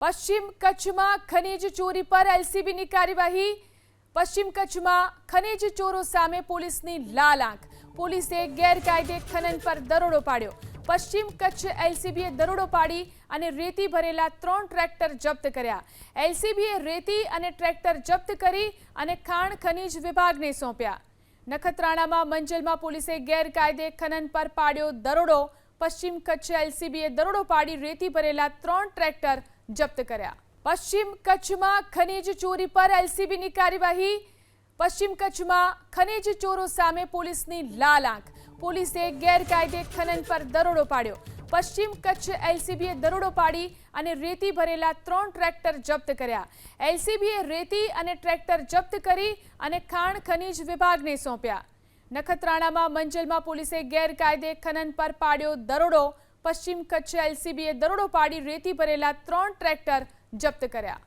પશ્ચિમ કચ્છમાં ખનીજ ચોરી પર એલસીબીની કાર્યવાહી। પશ્ચિમ કચ્છમાં ખનીજ ચોરો સામે પોલીસની લાલ આંખ। પોલીસે ગેરકાયદે ખનન પર દરોડો પાડ્યો। પશ્ચિમ કચ્છ એલસીબીએ દરોડો પાડી અને રેતી ભરેલા 3 ટ્રેક્ટર જપ્ત કર્યા। એલસીબીએ રેતી અને ટ્રેક્ટર જપ્ત કરી અને ખાણ ખનીજ વિભાગને સોંપ્યા। નખત્રાણામાં મંજલમાં પોલીસે ગેરકાયદે ખનન પર પાડ્યો દરોડો। પશ્ચિમ કચ્છ એલસીબીએ દરોડો પાડી રેતી ભરેલા 3 ટ્રેક્ટર જપ્ત કર્યા। પશ્ચિમ કચ્છમાં ખનીજ ચોરી પર એલસીબીની કાર્યવાહી। પશ્ચિમ કચ્છમાં ખનીજ ચોરો સામે પોલીસની લાલ આંખ। પોલીસે ગેરકાયદે ખનન પર દરોડો પાડ્યો। પશ્ચિમ કચ્છ એલસીબીએ દરોડો પાડી અને રેતી ભરેલા 3 ટ્રેક્ટર જપ્ત કર્યા। એલસીબીએ રેતી અને ટ્રેક્ટર જપ્ત કરી અને ખાણ ખનીજ વિભાગને સોંપ્યા। નખત્રાણામાં મંજલમાં પોલીસે ગેરકાયદે ખનન પર પાડ્યો દરોડો। પશ્ચિમ કચ્છ એલસીબીએ દરોડો પાડી રેતી ભરેલા 3 ટ્રેક્ટર જપ્ત કર્યા।